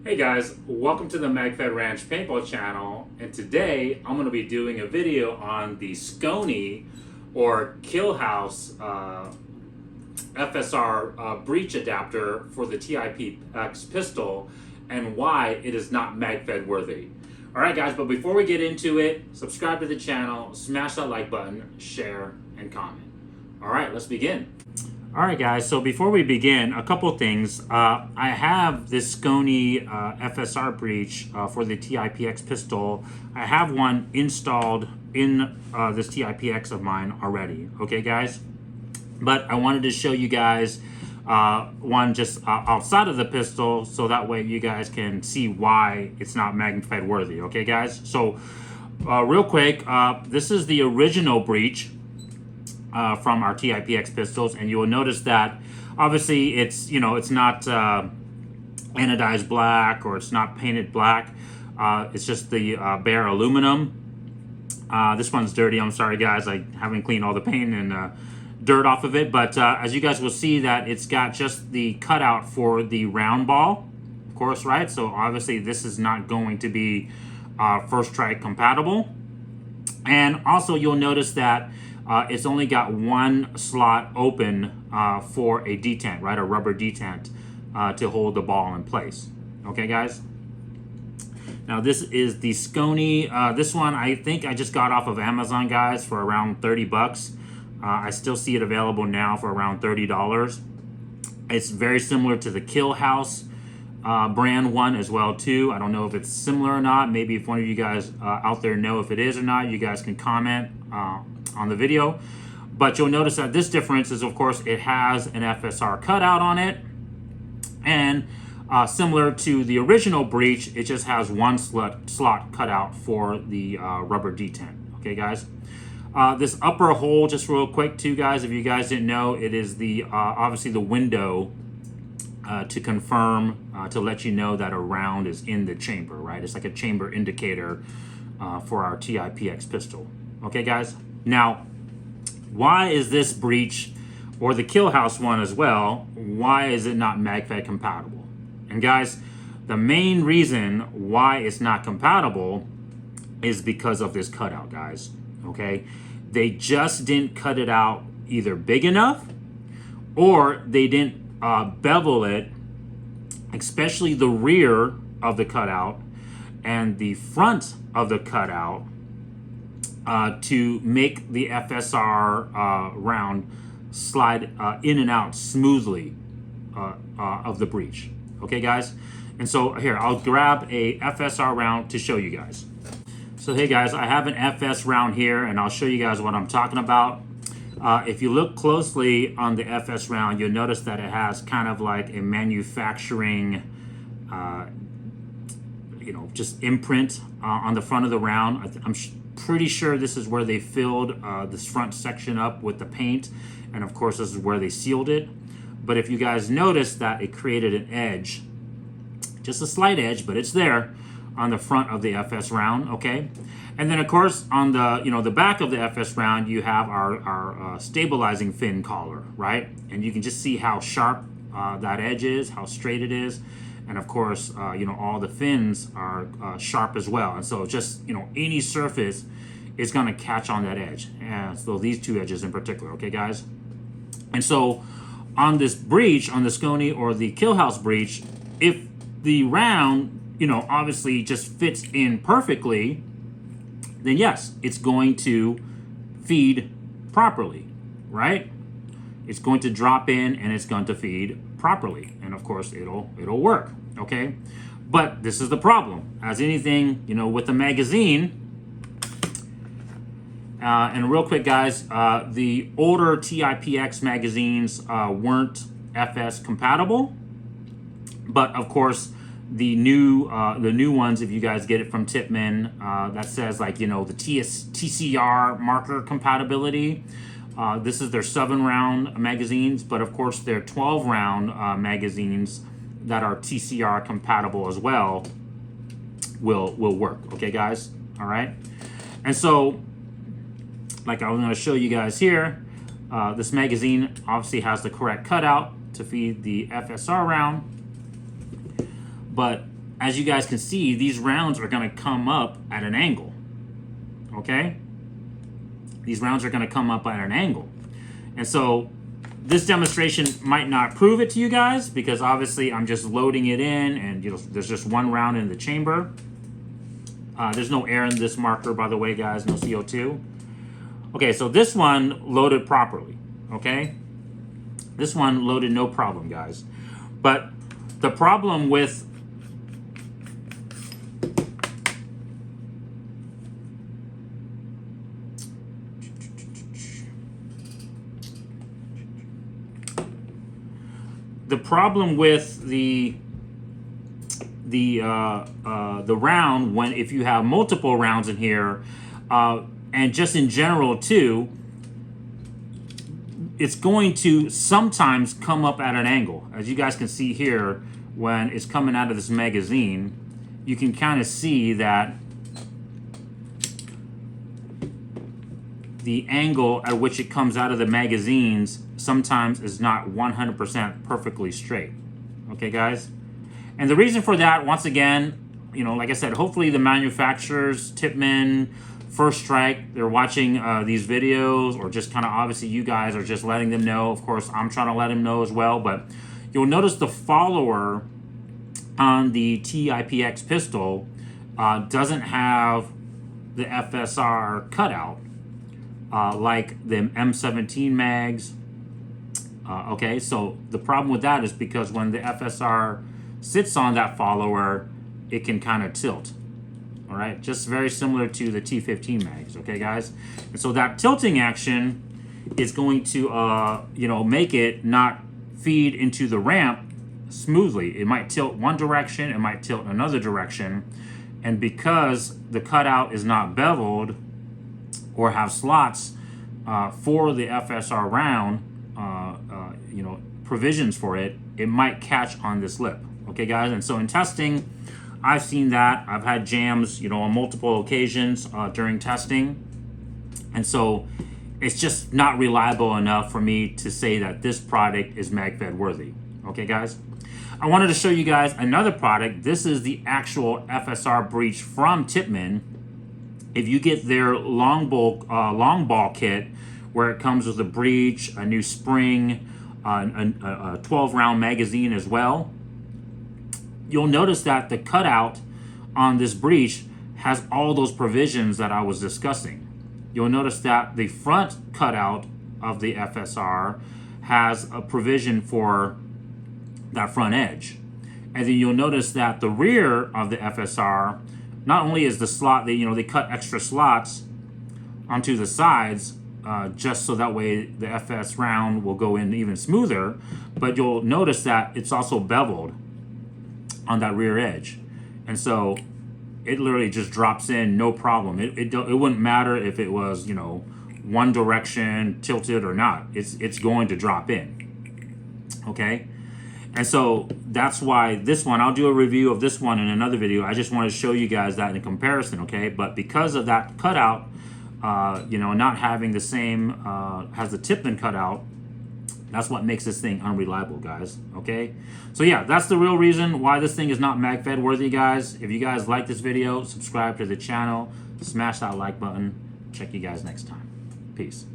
Hey guys, welcome to the Magfed Ranch Paintball channel, and today I'm going to be doing a video on the Sconi or Killhouse FSR breech adapter for the TiPX pistol and why it is not Magfed worthy. Alright guys, but before we get into it, subscribe to the channel, smash that like button, share, and comment. Alright, let's begin. Alright guys, so before we begin, a couple things. I have this Sconi FSR breech for the TiPX pistol. I have one installed in this TiPX of mine already, okay guys? But I wanted to show you guys one just outside of the pistol, so that way you guys can see why it's not Magfed worthy, okay guys? So real quick, this is the original breech from our TiPX pistols, and you will notice that obviously it's not anodized black, or it's not painted black. It's just the bare aluminum. This one's dirty, I'm sorry guys, I haven't cleaned all the paint and dirt off of it, but as you guys will see that it's got just the cutout for the round ball, of course, right? So obviously this is not going to be first strike compatible. And also you'll notice that it's only got one slot open for a detent, right? A rubber detent to hold the ball in place. Okay, guys? Now, this is the Sconi. This one, I think I just got off of Amazon, guys, for around 30 bucks. I still see it available now for around $30. It's very similar to the Killhouse brand one as well, too. I don't know if it's similar or not. Maybe if one of you guys out there know if it is or not, you guys can comment on the video. But you'll notice that this difference is, of course, it has an FSR cutout on it, and similar to the original breech, it just has one slot cut out for the rubber detent. Okay guys, this upper hole, just real quick too guys, if you guys didn't know, it is the obviously the window to confirm, to let you know that a round is in the chamber, right? It's like a chamber indicator for our TiPX pistol. Okay guys, now why is this breech, or the Killhouse one as well, why is it not Magfed compatible? And guys, the main reason why it's not compatible is because of this cutout, guys. Okay, they just didn't cut it out either big enough, or they didn't bevel it, especially the rear of the cutout and the front of the cutout, to make the FSR round slide in and out smoothly of the breech. Okay guys, and so here I'll grab a FSR round to show you guys. So hey guys, I have an FS round here, and I'll show you guys what I'm talking about. If you look closely on the FS round, you'll notice that it has kind of like a manufacturing just imprint on the front of the round. I'm pretty sure this is where they filled this front section up with the paint, and of course this is where they sealed it. But if you guys notice that it created an edge, just a slight edge, but it's there on the front of the FS round, okay? And then of course on the the back of the FS round, you have our stabilizing fin collar, right? And you can just see how sharp that edge is, how straight it is. And of course, all the fins are sharp as well. And so just, any surface is gonna catch on that edge. And so these two edges in particular, okay guys? And so on this breech, on the Sconi or the Killhouse breech, if the round, obviously just fits in perfectly, then yes, it's going to feed properly, right? It's going to drop in and it's going to feed properly, and of course it'll work, okay? But this is the problem, as anything with the magazine. And real quick guys, the older TiPX magazines weren't FS compatible, but of course the new ones, if you guys get it from Tippmann, that says like the TCR marker compatibility. This is their 7-round magazines, but of course their 12-round magazines that are TCR compatible as well will work. Okay guys, all right? And so like I was going to show you guys here, this magazine obviously has the correct cutout to feed the FSR round, but as you guys can see, these rounds are going to come up at an angle. Okay? These rounds are going to come up at an angle. And so this demonstration might not prove it to you guys, because obviously I'm just loading it in, and there's just one round in the chamber. There's no air in this marker, by the way, guys, no CO2. Okay, so this one loaded properly, okay? This one loaded no problem, guys. But the problem with the round, when if you have multiple rounds in here, and just in general too, it's going to sometimes come up at an angle. As you guys can see here, when it's coming out of this magazine, you can kind of see that the angle at which it comes out of the magazines sometimes is not 100% perfectly straight. Okay, guys? And the reason for that, once again, like I said, hopefully the manufacturers, Tippmann, First Strike, they're watching these videos, or just kind of obviously you guys are just letting them know. Of course, I'm trying to let them know as well. But you'll notice the follower on the TiPX pistol doesn't have the FSR cutout like the M17 mags. Okay, so the problem with that is because when the FSR sits on that follower, it can kind of tilt. All right, just very similar to the T15 mags. Okay, guys, and so that tilting action is going to make it not feed into the ramp smoothly. It might tilt one direction, it might tilt another direction, and because the cutout is not beveled or have slots for the FSR round, provisions for it, it might catch on this lip. Okay, guys, and so in testing, I've seen that. I've had jams, on multiple occasions during testing, and so it's just not reliable enough for me to say that this product is Magfed worthy. Okay, guys, I wanted to show you guys another product. This is the actual FSR breech from Tippmann. If you get their long ball kit, where it comes with a breech, a new spring, a 12-round magazine as well, you'll notice that the cutout on this breech has all those provisions that I was discussing. You'll notice that the front cutout of the FSR has a provision for that front edge. And then you'll notice that the rear of the FSR, not only is the slot, they cut extra slots onto the sides, just so that way the FS round will go in even smoother, but you'll notice that it's also beveled on that rear edge. And so it literally just drops in no problem. It wouldn't matter if it was, one direction tilted or not. It's going to drop in. Okay? And so that's why this one, I'll do a review of this one in another video. I just want to show you guys that in comparison, okay? But because of that cutout, not having the same, has the Tippmann cutout, that's what makes this thing unreliable, guys, okay? So yeah, that's the real reason why this thing is not Magfed worthy, guys. If you guys like this video, subscribe to the channel, smash that like button. Check you guys next time. Peace.